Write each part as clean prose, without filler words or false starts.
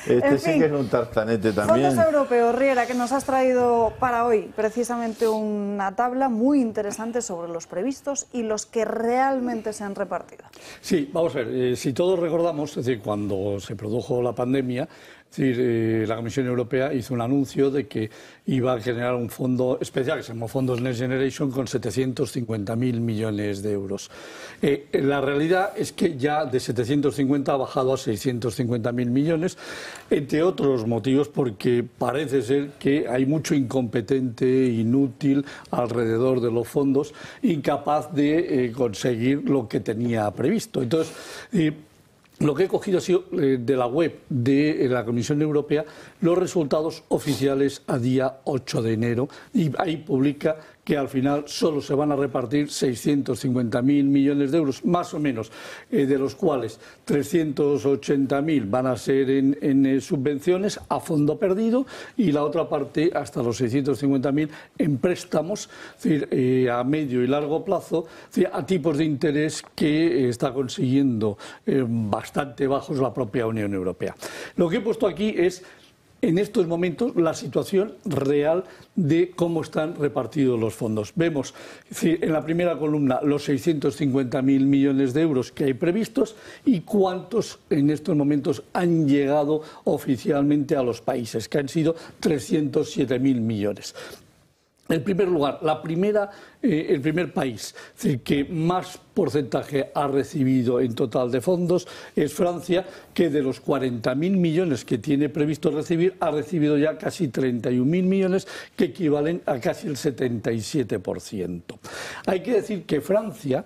En fin, sí que es un tartanete también. Fondos europeos, Riera, que nos has traído para hoy precisamente una tabla muy interesante sobre los previstos y los que realmente se han repartido. Sí, vamos a ver, si todos recordamos, es decir, cuando se produjo la pandemia, es decir, la Comisión Europea hizo un anuncio de que iba a generar un fondo especial, que se llamó Fondos Next Generation, con 750.000 millones de euros. La realidad es que ya de 750 ha bajado a 650.000 millones, entre otros motivos porque parece ser que hay mucho incompetente, inútil alrededor de los fondos, incapaz de conseguir lo que tenía previsto. Entonces, lo que he cogido ha sido de la web de la Comisión Europea los resultados oficiales a día 8 de enero y ahí publica que al final solo se van a repartir 650.000 millones de euros, más o menos, de los cuales 380.000 van a ser en subvenciones a fondo perdido y la otra parte, hasta los 650.000, en préstamos, es decir, a medio y largo plazo, es decir, a tipos de interés que está consiguiendo bastante bajos la propia Unión Europea. Lo que he puesto aquí es, en estos momentos, la situación real de cómo están repartidos los fondos. Vemos en la primera columna los 650.000 millones de euros que hay previstos y cuántos en estos momentos han llegado oficialmente a los países, que han sido 307.000 millones. En primer lugar, el primer país que más porcentaje ha recibido en total de fondos es Francia, que de los 40.000 millones que tiene previsto recibir, ha recibido ya casi 31.000 millones, que equivalen a casi el 77%. Hay que decir que Francia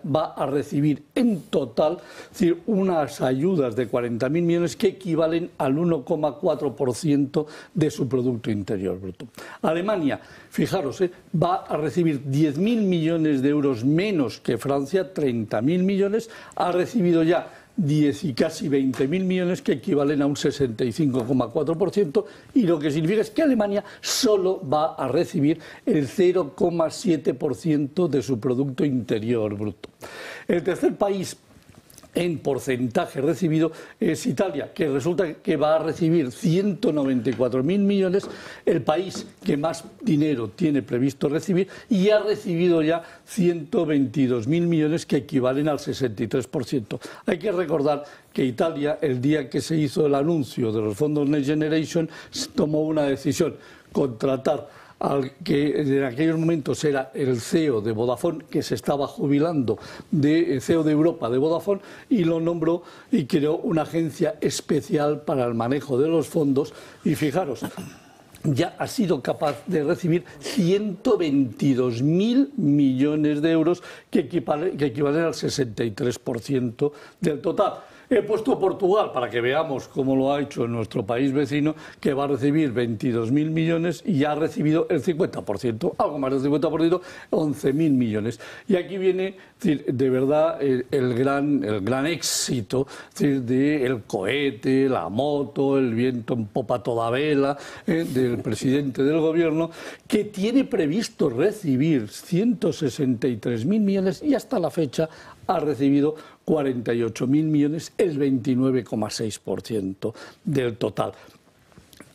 va a recibir en total, es decir, unas ayudas de 40.000 millones que equivalen al 1,4% de su Producto Interior Bruto. Alemania, fijaros, va a recibir 10.000 millones de euros menos que Francia, 30.000 millones, ha recibido ya casi 20.000 millones, que equivalen a un 65,4%, y lo que significa es que Alemania solo va a recibir el 0,7% de su Producto Interior Bruto. El tercer país en porcentaje recibido es Italia, que resulta que va a recibir 194.000 millones, el país que más dinero tiene previsto recibir, y ha recibido ya 122.000 millones, que equivalen al 63%. Hay que recordar que Italia, el día que se hizo el anuncio de los fondos Next Generation, tomó una decisión: contratar al que en aquellos momentos era el CEO de Vodafone, que se estaba jubilando, de CEO de Europa de Vodafone, y lo nombró y creó una agencia especial para el manejo de los fondos. Y fijaros, ya ha sido capaz de recibir 122.000 millones de euros, que equivalen al 63% del total. He puesto Portugal para que veamos cómo lo ha hecho nuestro país vecino, que va a recibir 22.000 millones y ya ha recibido el 50%, algo más del 50%, 11.000 millones. Y aquí viene, de verdad, el gran éxito del cohete, la moto, el viento en popa a toda vela del presidente del gobierno, que tiene previsto recibir 163.000 millones y hasta la fecha ha recibido 48.000 millones, el 29,6% del total.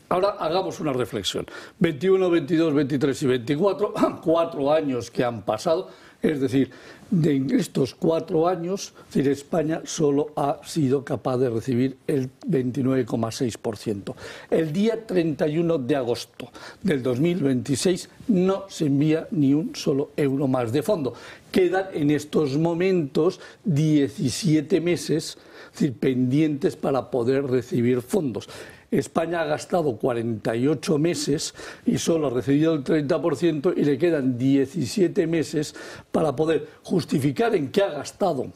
Ahora hagamos una reflexión. 21, 22, 23 y 24, 4 años que han pasado. Es decir, de estos 4 años, España solo ha sido capaz de recibir el 29,6%. El día 31 de agosto del 2026 no se envía ni un solo euro más de fondo. Quedan en estos momentos 17 meses, pendientes para poder recibir fondos. España ha gastado 48 meses y solo ha recibido el 30%, y le quedan 17 meses para poder justificar en qué ha gastado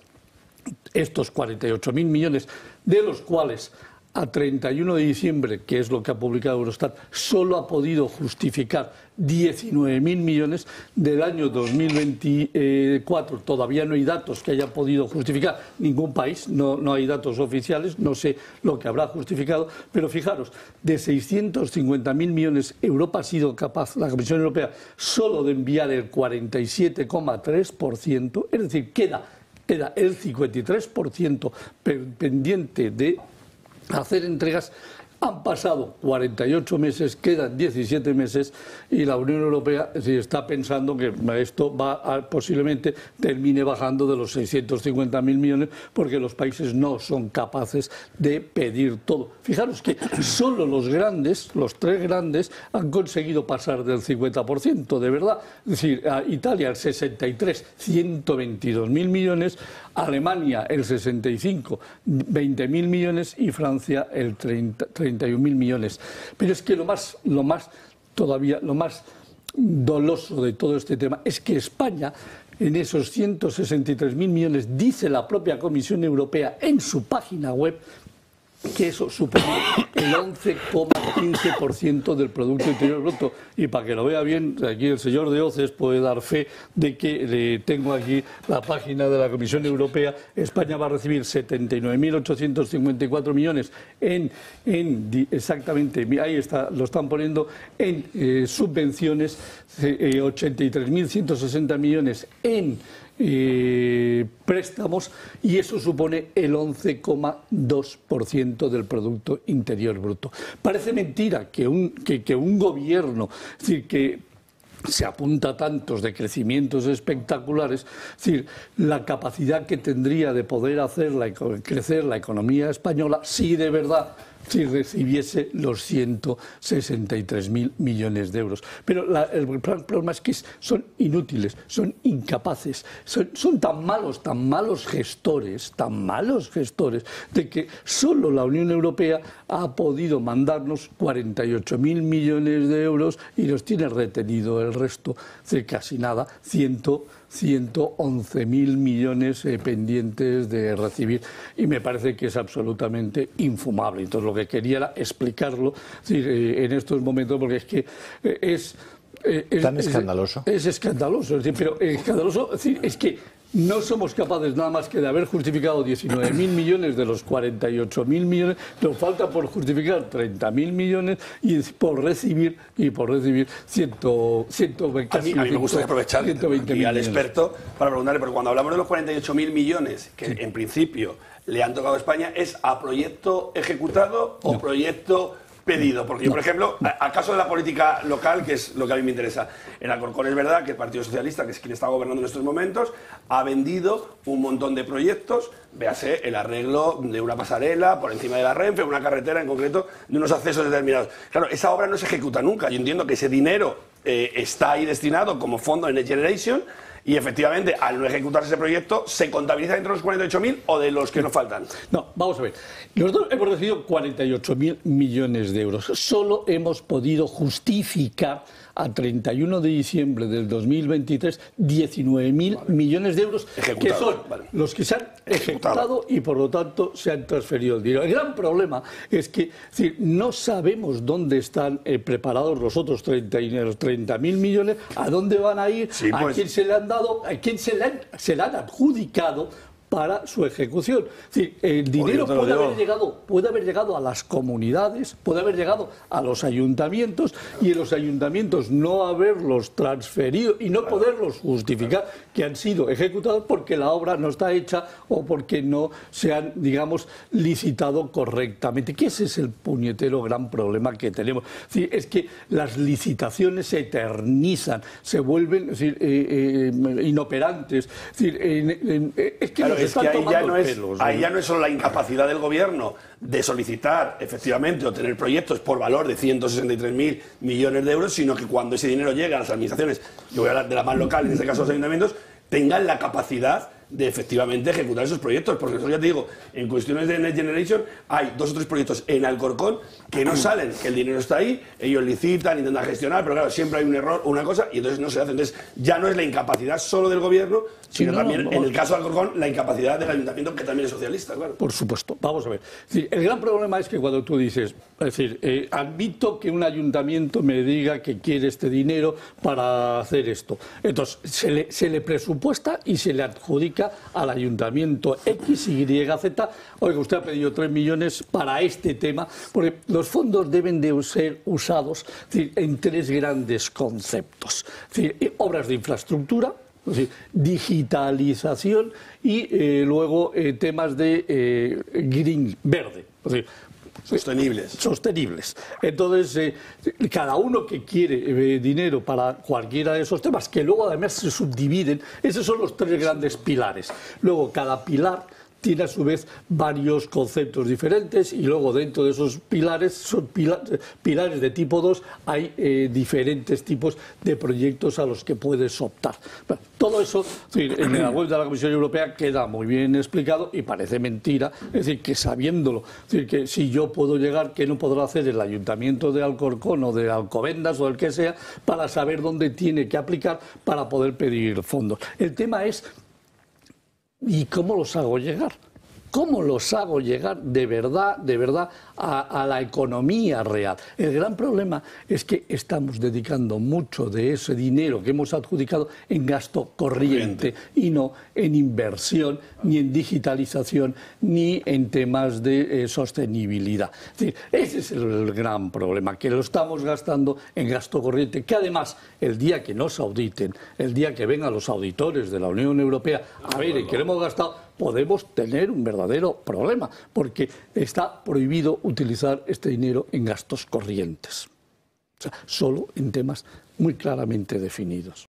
estos 48.000 millones, de los cuales a 31 de diciembre, que es lo que ha publicado Eurostat, solo ha podido justificar 19.000 millones. Del año 2024 todavía no hay datos que haya podido justificar ningún país, no hay datos oficiales, no sé lo que habrá justificado, pero fijaros, de 650.000 millones, Europa ha sido capaz, la Comisión Europea, solo de enviar el 47,3%, es decir, queda el 53% pendiente de hacer entregas. Han pasado 48 meses, quedan 17 meses y la Unión Europea está pensando que esto posiblemente termine bajando de los 650.000 millones porque los países no son capaces de pedir todo. Fijaros que solo los tres grandes, han conseguido pasar del 50%, de verdad. Es decir, a Italia el 63, 122.000 millones, Alemania el 65, 20.000 millones y Francia el 31.000 millones. Pero es que lo más doloso de todo este tema es que España, en esos 163.000 millones, dice la propia Comisión Europea en su página web, que eso supone el 11,15% del Producto Interior Bruto. Y para que lo vea bien, aquí el señor de Oces puede dar fe de que tengo aquí la página de la Comisión Europea. España va a recibir 79.854 millones exactamente, ahí está, lo están poniendo, en subvenciones, 83.160 millones en préstamos, y eso supone el 11,2% del Producto Interior Bruto. Parece mentira que un gobierno, es decir, que se apunta a tantos de crecimientos espectaculares, es decir, la capacidad que tendría de poder hacer crecer la economía española, si de verdad si recibiese los 163.000 millones de euros. Pero el problema es que son inútiles, son incapaces, son tan malos gestores, de que solo la Unión Europea ha podido mandarnos 48.000 millones de euros y nos tiene retenido el resto, de casi nada, 111.000 millones pendientes de recibir, y me parece que es absolutamente infumable. Entonces lo que quería era explicarlo, es decir, en estos momentos, porque es que es escandaloso. Es escandaloso, es decir, pero escandaloso, es decir, es que no somos capaces nada más que de haber justificado 19.000 millones de los 48.000 millones, nos falta por justificar 30.000 millones y por recibir 120. A mí me gustaría aprovechar y al experto para preguntarle, porque cuando hablamos de los 48.000 millones, que en principio le han tocado a España, ¿es a proyecto ejecutado o proyecto pedido? Porque yo, por ejemplo, al caso de la política local, que es lo que a mí me interesa, en Alcorcón es verdad que el Partido Socialista, que es quien está gobernando en estos momentos, ha vendido un montón de proyectos, véase el arreglo de una pasarela por encima de la Renfe, una carretera en concreto, de unos accesos determinados. Claro, esa obra no se ejecuta nunca. Yo entiendo que ese dinero está ahí destinado como fondo de Next Generation, y efectivamente, al no ejecutarse ese proyecto, ¿se contabiliza dentro de los 48.000 o de los que nos faltan? No, vamos a ver. Nosotros hemos recibido 48.000 millones de euros. Solo hemos podido justificar a 31 de diciembre del 2023 19.000 millones de euros, que son los que se han ejecutado y por lo tanto se han transferido el dinero. El gran problema es que no sabemos dónde están preparados los otros 30.000 millones, a dónde van a ir, a quién se le han dado, a quién se le han adjudicado para su ejecución. Es decir, el dinero puede haber llegado a las comunidades, puede haber llegado a los ayuntamientos, y en los ayuntamientos no haberlos transferido y no poderlos justificar que han sido ejecutados porque la obra no está hecha o porque no se han, digamos, licitado correctamente. Que ese es el puñetero gran problema que tenemos. Es decir, es que las licitaciones se eternizan, se vuelven, es decir, inoperantes. Es decir, es que claro, es que ahí ya no es solo la incapacidad del gobierno de solicitar efectivamente o tener proyectos por valor de 163.000 millones de euros, sino que cuando ese dinero llega a las administraciones, yo voy a hablar de la más local, en este caso los ayuntamientos, tengan la capacidad de efectivamente ejecutar esos proyectos, porque eso ya te digo, en cuestiones de Next Generation hay 2 o 3 proyectos en Alcorcón que no salen, que el dinero está ahí, ellos licitan, intentan gestionar, pero claro, siempre hay un error o una cosa y entonces no se hace. Entonces ya no es la incapacidad solo del gobierno, sino también, en el caso de Alcorcón, la incapacidad del ayuntamiento, que también es socialista, claro. Por supuesto. Vamos a ver. Es decir, el gran problema es que cuando tú dices, es decir, admito que un ayuntamiento me diga que quiere este dinero para hacer esto. Entonces, se le presupuesta y se le adjudica al ayuntamiento X, Y, Z. Oiga, usted ha pedido 3 millones para este tema, porque los fondos deben de ser usados, es decir, en 3 grandes conceptos. Es decir, obras de infraestructura, es decir, digitalización y luego temas de green, verde. Es decir, Sostenibles. Entonces, cada uno que quiere dinero para cualquiera de esos temas, que luego además se subdividen, esos son los tres grandes pilares. Luego, cada pilar tiene a su vez varios conceptos diferentes y luego dentro de esos pilares, son pilares de tipo 2, hay diferentes tipos de proyectos a los que puedes optar. Bueno, todo eso, en la web de la Comisión Europea queda muy bien explicado y parece mentira, es decir, que sabiéndolo, es decir, que si yo puedo llegar, ¿qué no podrá hacer el Ayuntamiento de Alcorcón o de Alcobendas o el que sea para saber dónde tiene que aplicar para poder pedir fondos? El tema es, ¿y cómo los hago llegar? ¿Cómo los hago llegar de verdad a la economía real? El gran problema es que estamos dedicando mucho de ese dinero que hemos adjudicado en gasto corriente y no en inversión, ni en digitalización, ni en temas de sostenibilidad. Es decir, ese es el gran problema, que lo estamos gastando en gasto corriente, que además el día que nos auditen, el día que vengan los auditores de la Unión Europea a ver en qué lo hemos gastado, podemos tener un verdadero problema, porque está prohibido utilizar este dinero en gastos corrientes. O sea, solo en temas muy claramente definidos.